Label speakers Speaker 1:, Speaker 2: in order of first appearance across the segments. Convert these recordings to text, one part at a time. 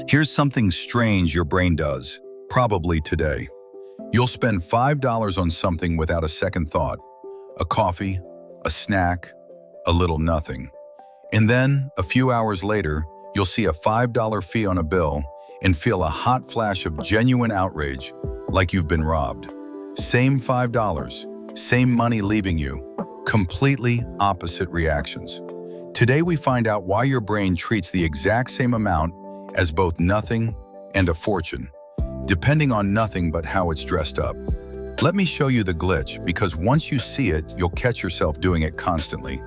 Speaker 1: Here's something strange your brain does, probably today. You'll spend $5 on something without a second thought. A coffee, a snack, a little nothing. And then, a few hours later, you'll see a $5 fee on a bill and feel a hot flash of genuine outrage, like you've been robbed. Same $5, same money leaving you, completely opposite reactions. Today we find out why your brain treats the exact same amount as both nothing and a fortune, depending on nothing but how it's dressed up. Let me show you the glitch, because once you see it, you'll catch yourself doing it constantly.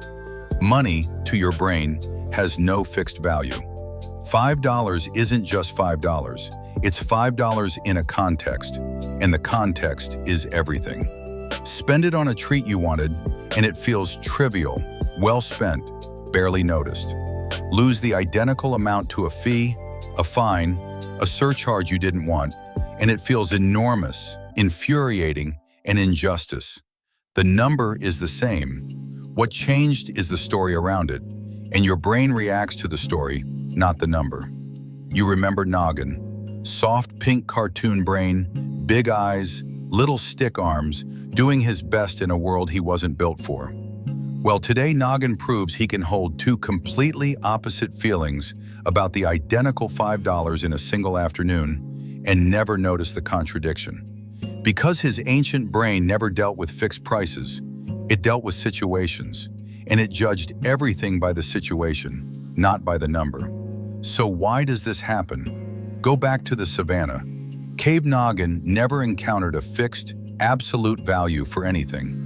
Speaker 1: Money, to your brain, has no fixed value. $5 isn't just $5. It's $5 in a context, and the context is everything. Spend it on a treat you wanted, and it feels trivial, well spent, barely noticed. Lose the identical amount to a fee, a fine, a surcharge you didn't want, and it feels enormous, infuriating, and injustice. The number is the same. What changed is the story around it, and your brain reacts to the story, not the number. You remember Noggin, soft pink cartoon brain, big eyes, little stick arms, doing his best in a world he wasn't built for. Well, today Noggin proves he can hold two completely opposite feelings about the identical $5 in a single afternoon and never notice the contradiction. Because his ancient brain never dealt with fixed prices, it dealt with situations, and it judged everything by the situation, not by the number. So why does this happen? Go back to the savanna. Cave Noggin never encountered a fixed, absolute value for anything.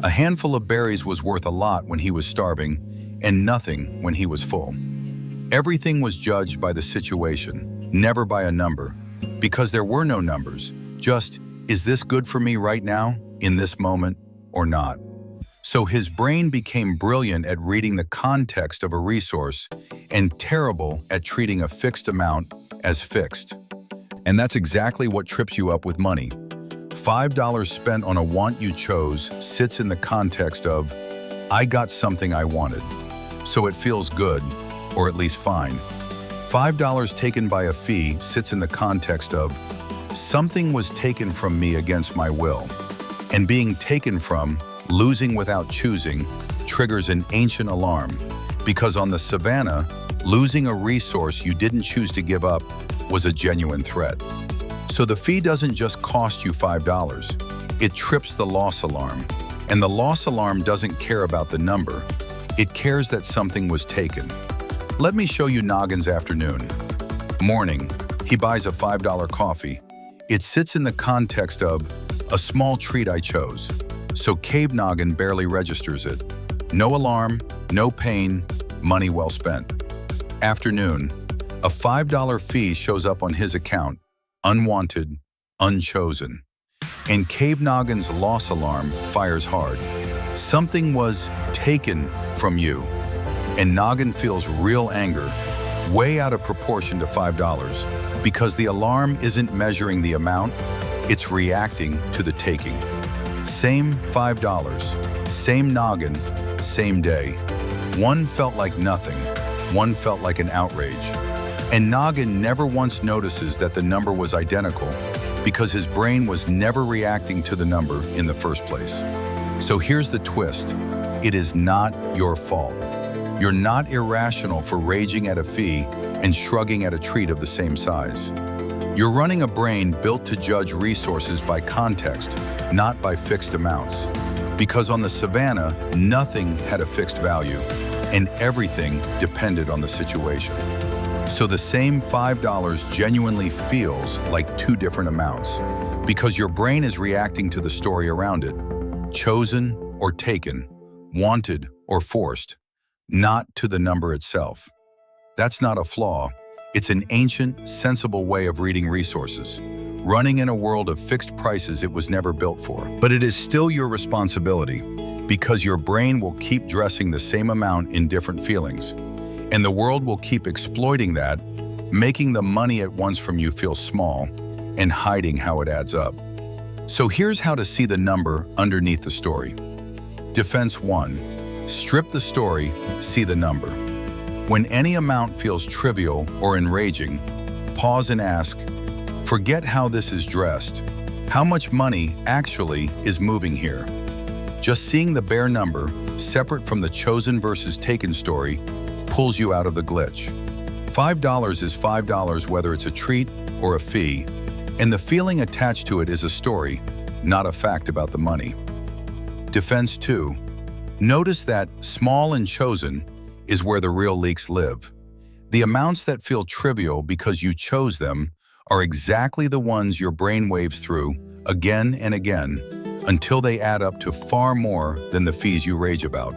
Speaker 1: A handful of berries was worth a lot when he was starving, and nothing when he was full. Everything was judged by the situation, never by a number, because there were no numbers, just, is this good for me right now, in this moment, or not? So his brain became brilliant at reading the context of a resource and terrible at treating a fixed amount as fixed. And that's exactly what trips you up with money. $5 spent on a want you chose sits in the context of, I got something I wanted, so it feels good, or at least fine. $5 taken by a fee sits in the context of, something was taken from me against my will, and being taken from, losing without choosing, triggers an ancient alarm, because on the savanna, losing a resource you didn't choose to give up was a genuine threat. So the fee doesn't just cost you $5, it trips the loss alarm. And the loss alarm doesn't care about the number, it cares that something was taken. Let me show you Noggin's afternoon. Morning, he buys a $5 coffee. It sits in the context of, a small treat I chose. So Cave Noggin barely registers it. No alarm, no pain, money well spent. Afternoon, a $5 fee shows up on his account, unwanted, unchosen. And Cave Noggin's loss alarm fires hard. Something was taken from you. And Noggin feels real anger, way out of proportion to $5, because the alarm isn't measuring the amount, it's reacting to the taking. Same $5, same Noggin, same day. One felt like nothing, one felt like an outrage. And Noggin never once notices that the number was identical because his brain was never reacting to the number in the first place. So here's the twist. It is not your fault. You're not irrational for raging at a fee and shrugging at a treat of the same size. You're running a brain built to judge resources by context, not by fixed amounts. Because on the savanna, nothing had a fixed value, and everything depended on the situation. So the same $5 genuinely feels like two different amounts, because your brain is reacting to the story around it, chosen or taken, wanted or forced, not to the number itself. That's not a flaw. It's an ancient, sensible way of reading resources, running in a world of fixed prices it was never built for. But it is still your responsibility, because your brain will keep dressing the same amount in different feelings, and the world will keep exploiting that, making the money it wants from you feel small and hiding how it adds up. So here's how to see the number underneath the story. Defense 1. Strip the story, see the number. When any amount feels trivial or enraging, Pause and ask, forget how this is dressed. How much money actually is moving here? Just seeing the bare number, separate from the chosen versus taken story, pulls you out of the glitch. $5 is $5 whether it's a treat or a fee, and the feeling attached to it is a story, not a fact about the money. Defense 2. Notice that small and chosen is where the real leaks live. The amounts that feel trivial because you chose them are exactly the ones your brain waves through again and again until they add up to far more than the fees you rage about.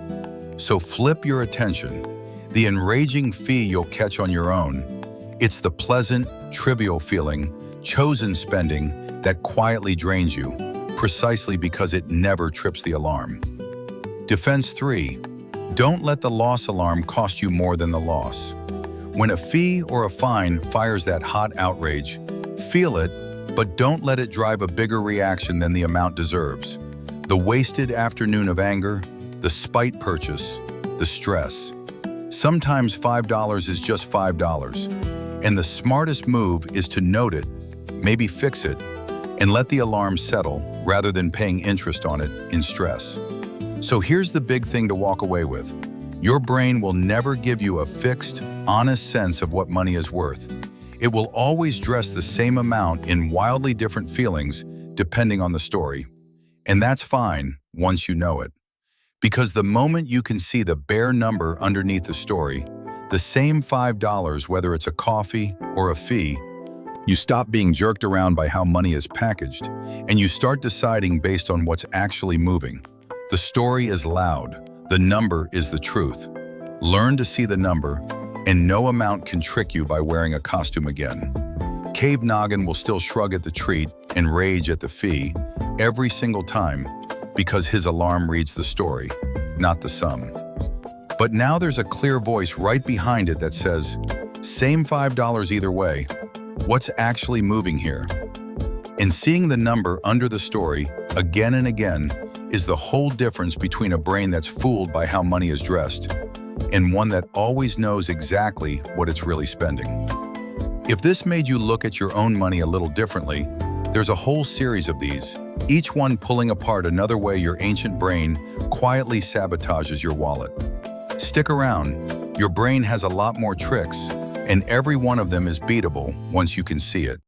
Speaker 1: So flip your attention. The enraging fee you'll catch on your own. It's the pleasant, trivial feeling, chosen spending that quietly drains you, precisely because it never trips the alarm. Defense 3. Don't let the loss alarm cost you more than the loss. When a fee or a fine fires that hot outrage, feel it, but don't let it drive a bigger reaction than the amount deserves. The wasted afternoon of anger, the spite purchase, the stress. Sometimes $5 is just $5, and the smartest move is to note it, maybe fix it, and let the alarm settle rather than paying interest on it in stress. So here's the big thing to walk away with. Your brain will never give you a fixed, honest sense of what money is worth. It will always dress the same amount in wildly different feelings depending on the story. And that's fine once you know it. Because the moment you can see the bare number underneath the story, the same $5, whether it's a coffee or a fee, you stop being jerked around by how money is packaged, and you start deciding based on what's actually moving. The story is loud. The number is the truth. Learn to see the number, and no amount can trick you by wearing a costume again. Cave Noggin will still shrug at the treat and rage at the fee every single time because his alarm reads the story, not the sum. But now there's a clear voice right behind it that says, same $5 either way. What's actually moving here? And seeing the number under the story again and again is the whole difference between a brain that's fooled by how money is dressed and one that always knows exactly what it's really spending. If this made you look at your own money a little differently, there's a whole series of these, each one pulling apart another way your ancient brain quietly sabotages your wallet. Stick around, your brain has a lot more tricks, and every one of them is beatable once you can see it.